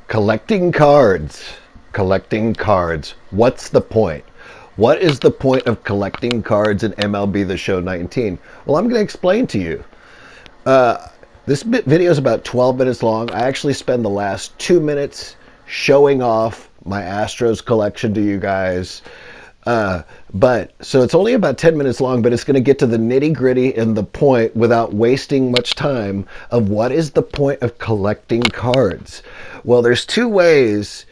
Collecting cards. Collecting cards. What's the point? What is the point of collecting cards in MLB The Show 19? Well, I'm going to explain to you. This video is about 12 minutes long. I actually spend the last 2 minutes showing off my Astros collection to you guys. So it's only about 10 minutes long, but it's going to get to the nitty gritty and the point without wasting much time of what is the point of collecting cards. Well, there's two ways.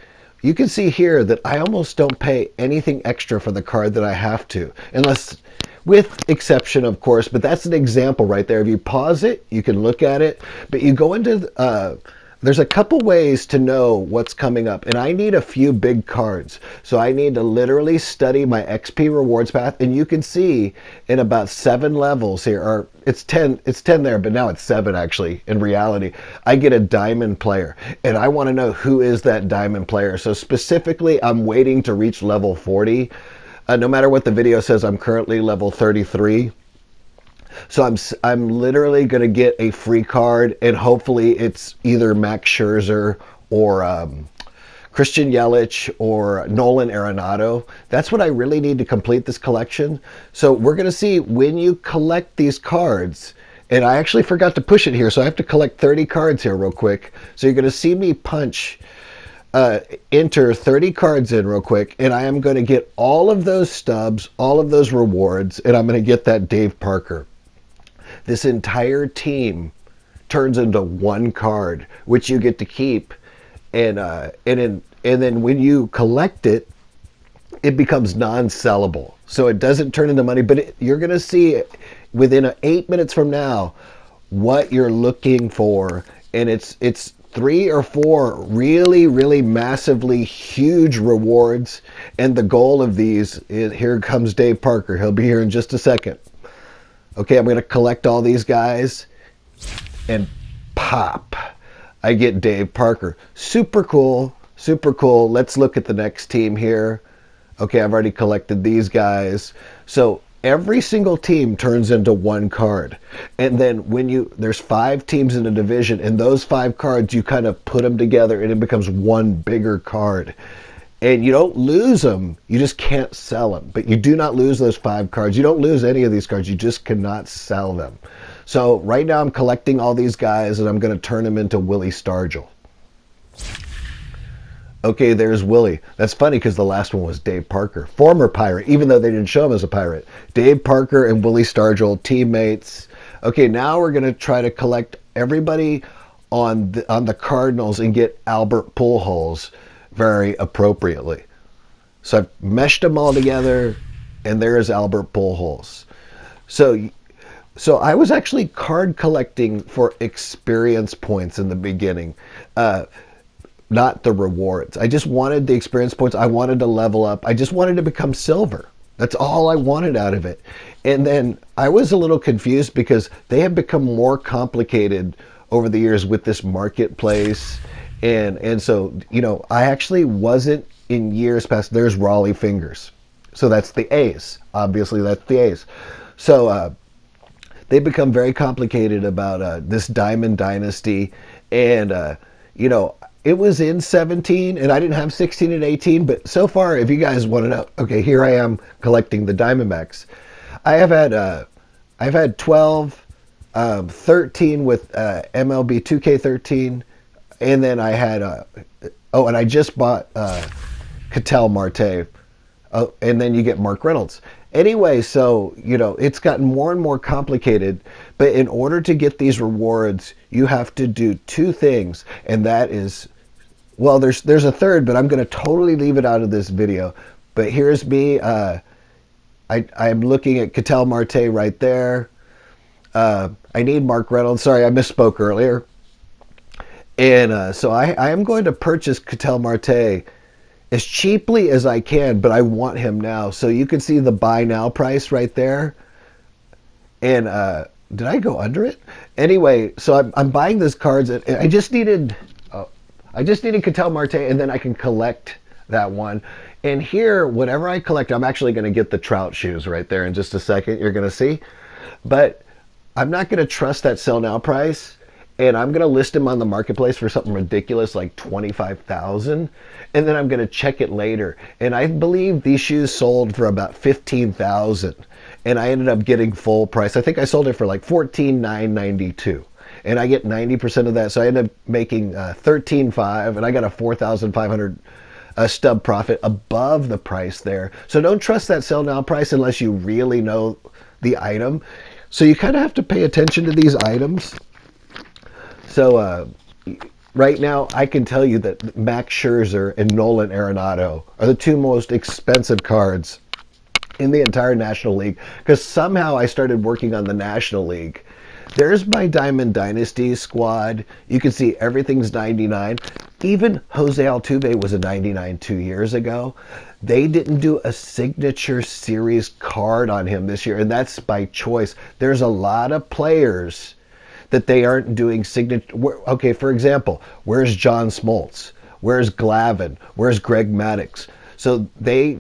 You can see here that I almost don't pay anything extra for the card that I have to, unless, with exception, of course, but that's an example right there. If you pause it, you can look at it, but you go into, there's a couple ways to know what's coming up, and I need a few big cards. So I need to literally study my XP rewards path, and you can see in about 7 levels here, or it's 10 there, but now it's 7 actually, in reality. I get a diamond player, and I want to know who is that diamond player. So specifically, I'm waiting to reach level 40. No matter what the video says, I'm currently level 33. So I'm literally going to get a free card, and hopefully it's either Max Scherzer or Christian Yelich or Nolan Arenado. That's what I really need to complete this collection. So we're going to see when you collect these cards, and I actually forgot to push it here, so I have to collect 30 cards here real quick. So you're going to see me enter 30 cards in real quick, and I am going to get all of those stubs, all of those rewards, and I'm going to get that Dave Parker. This entire team turns into one card, which you get to keep, and then when you collect it, it becomes non-sellable. So it doesn't turn into money, but you're going to see within 8 minutes from now what you're looking for, and it's 3 or 4 really, really massively huge rewards, and the goal of these is, here comes Dave Parker. He'll be here in just a second. Okay, I'm going to collect all these guys, and pop, I get Dave Parker. Super cool, super cool. Let's look at the next team here. Okay, I've already collected these guys. So every single team turns into one card. And then there's 5 teams in a division, and those 5 cards, you kind of put them together, and it becomes one bigger card. And you don't lose them, you just can't sell them. But you do not lose those 5 cards. You don't lose any of these cards, you just cannot sell them. So right now I'm collecting all these guys, and I'm going to turn them into Willie Stargell. Okay, there's Willie. That's funny because the last one was Dave Parker, former Pirate, even though they didn't show him as a Pirate. Dave Parker and Willie Stargell, teammates. Okay, now we're going to try to collect everybody on the Cardinals and get Albert Pujols very appropriately. So I've meshed them all together, and there's Albert Pujols. So I was actually card collecting for experience points in the beginning, not the rewards. I just wanted the experience points. I wanted to level up. I just wanted to become silver. That's all I wanted out of it. And then I was a little confused because they have become more complicated over the years with this marketplace. And so, I actually wasn't in years past. There's Raleigh Fingers. So that's the A's. Obviously, that's the A's. So they become very complicated about this Diamond Dynasty. And, it was in 17, and I didn't have 16 and 18. But so far, if you guys want to know, okay, here I am collecting the Diamondbacks. I've had 12, 13 with MLB 2K13. And then I had, and I just bought Ketel Marte. And then you get Mark Reynolds. Anyway, so, it's gotten more and more complicated. But in order to get these rewards, you have to do 2 things. And that is, well, there's a third, but I'm going to totally leave it out of this video. But here's me. I'm looking at Ketel Marte right there. I need Mark Reynolds. Sorry, I misspoke earlier. And so I am going to purchase Ketel Marte as cheaply as I can, but I want him now. So you can see the buy now price right there. And did I go under it? Anyway, so I'm buying these cards. And I just needed Ketel Marte, and then I can collect that one. And here, whatever I collect, I'm actually going to get the Trout shoes right there in just a second. You're going to see. But I'm not going to trust that sell now price. and I'm going to list him on the marketplace for something ridiculous like 25,000, and then I'm going to check it later. And I believe these shoes sold for about 15,000, and I ended up getting full price. I think I sold it for like 14,992. And I get 90% of that, so I end up making 13.5, and I got a 4,500 stub profit above the price there. So don't trust that sell now price unless you really know the item. So you kind of have to pay attention to these items. So right now, I can tell you that Max Scherzer and Nolan Arenado are the two most expensive cards in the entire National League, because somehow I started working on the National League. There's my Diamond Dynasty squad. You can see everything's 99. Even Jose Altuve was a 99 2 years ago. They didn't do a signature series card on him this year, and that's by choice. There's a lot of players that they aren't doing signature. Okay, for example, where's John Smoltz? Where's Glavine? Where's Greg Maddux? So the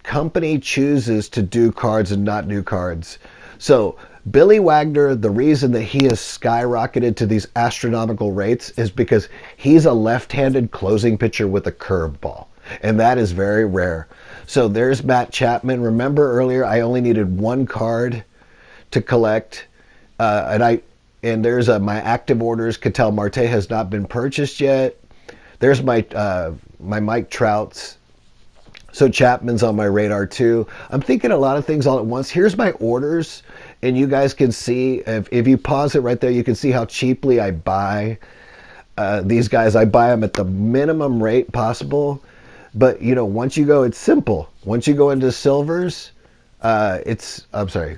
company chooses to do cards and not do cards. So Billy Wagner, the reason that he has skyrocketed to these astronomical rates is because he's a left-handed closing pitcher with a curveball, and that is very rare. So there's Matt Chapman. Remember earlier, I only needed one card to collect, and there's my active orders. Ketel Marte has not been purchased yet. There's my Mike Trouts. So Chapman's on my radar too. I'm thinking a lot of things all at once. Here's my orders, and you guys can see, if you pause it right there, you can see how cheaply I buy these guys. I buy them at the minimum rate possible. But, you know, once you go, it's simple. Once you go into silvers, I'm sorry,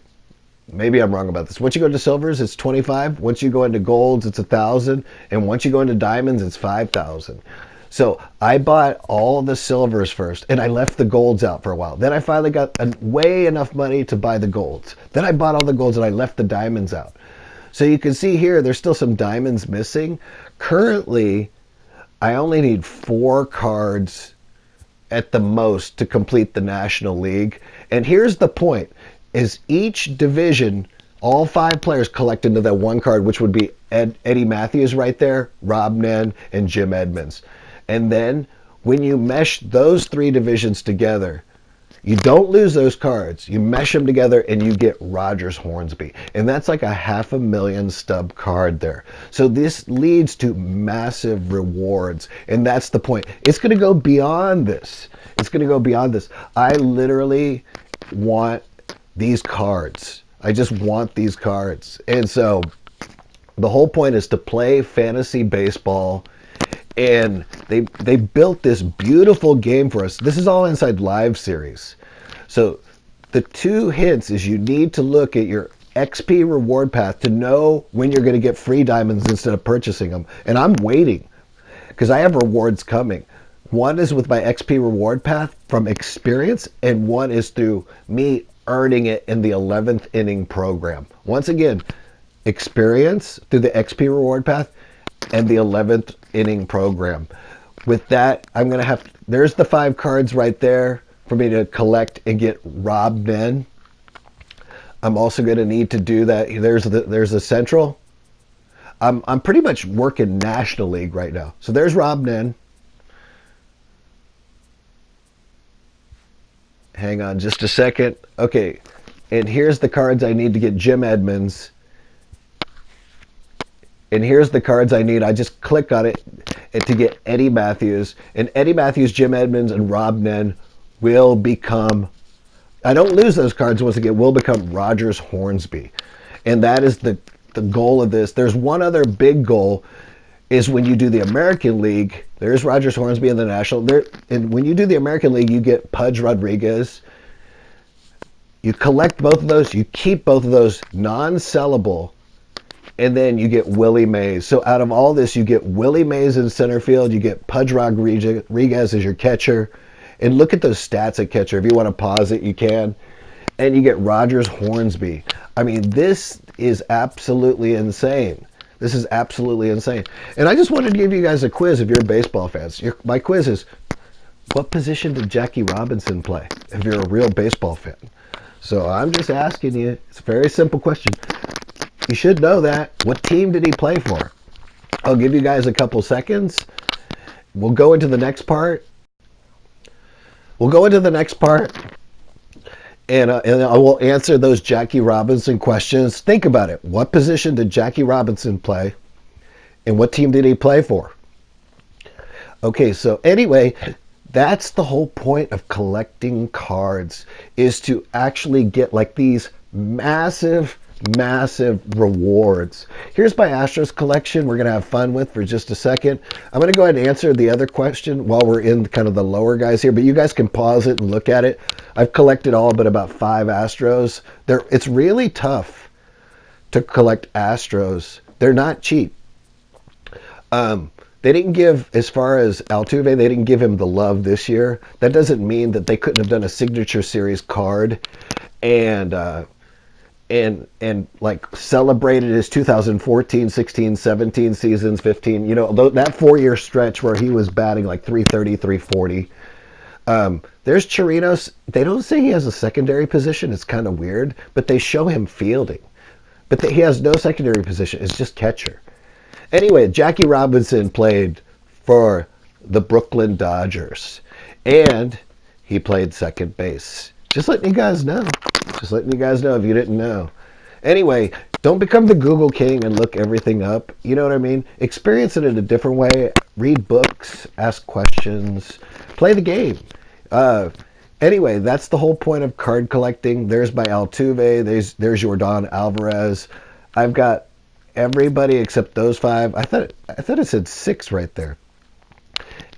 maybe I'm wrong about this. Once you go into silvers, it's 25. Once you go into golds, it's 1,000. And once you go into diamonds, it's 5,000. So I bought all the silvers first, and I left the golds out for a while. Then I finally got way enough money to buy the golds. Then I bought all the golds, and I left the diamonds out. So you can see here, there's still some diamonds missing. Currently, I only need 4 cards at the most to complete the National League. And here's the point, is each division, all 5 players collect into that one card, which would be Eddie Matthews right there, Rob Nen, and Jim Edmonds. And then when you mesh those 3 divisions together, you don't lose those cards. You mesh them together and you get Rogers Hornsby. And that's like a 500,000 stub card there. So this leads to massive rewards. And that's the point. It's going to go beyond this. It's going to go beyond this. I literally want these cards. I just want these cards. And so the whole point is to play fantasy baseball. And they built this beautiful game for us. This is all inside Live Series. So the 2 hints is you need to look at your XP reward path to know when you're going to get free diamonds instead of purchasing them. And I'm waiting because I have rewards coming. One is with my XP reward path from experience, and one is through me earning it in the 11th inning program. Once again, experience through the XP reward path and the 11th inning program. With that, I'm going to have, there's the 5 cards right there for me to collect and get Rob Nen. I'm also going to need to do that. There's the Central. I'm pretty much working National League right now. So there's Rob Nen. Hang on just a second. Okay, and here's the cards I need to get Jim Edmonds. And here's the cards I need. I just click on it to get Eddie Matthews. And Eddie Matthews, Jim Edmonds, and Rob Nen will become, I don't lose those cards once again, will become Rogers Hornsby. And that is the goal of this. There's one other big goal, is when you do the American League, there's Rogers Hornsby in the National. And when you do the American League, you get Pudge Rodriguez. You collect both of those. You keep both of those non-sellable. And then you get Willie Mays. So out of all this, you get Willie Mays in center field. You get Pudge Rodriguez as your catcher. And look at those stats at catcher. If you want to pause it, you can. And you get Rogers Hornsby. I mean, this is absolutely insane. This is absolutely insane. And I just wanted to give you guys a quiz if you're baseball fans. My quiz is, what position did Jackie Robinson play if you're a real baseball fan? So I'm just asking you. It's a very simple question. You should know that. What team did he play for? I'll give you guys a couple seconds. We'll go into the next part. We'll go into the next part, and I will answer those Jackie Robinson questions. Think about it. What position did Jackie Robinson play, and what team did he play for? Okay, so anyway, that's the whole point of collecting cards, is to actually get like these massive rewards. Here's my Astros collection we're going to have fun with for just a second. I'm going to go ahead and answer the other question while we're in kind of the lower guys here, but you guys can pause it and look at it. I've collected all but about 5 Astros. It's really tough to collect Astros. They're not cheap. They didn't give, as far as Altuve, they didn't give him the love this year. That doesn't mean that they couldn't have done a signature series card and like celebrated his 2014, 16, 17 seasons, 15, that 4-year stretch where he was batting like 330, 340. There's Chirinos. They don't say he has a secondary position. It's kind of weird, but they show him fielding. But he has no secondary position. It's just catcher. Anyway, Jackie Robinson played for the Brooklyn Dodgers, and he played second base. Just letting you guys know. Just letting you guys know if you didn't know. Anyway, don't become the Google king and look everything up. You know what I mean? Experience it in a different way. Read books, ask questions, play the game. Anyway, that's the whole point of card collecting. There's my Altuve. There's Yordan Alvarez. I've got everybody except those 5. I thought it said 6 right there.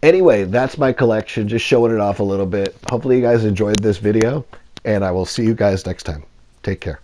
Anyway, that's my collection. Just showing it off a little bit. Hopefully you guys enjoyed this video, and I will see you guys next time. Take care.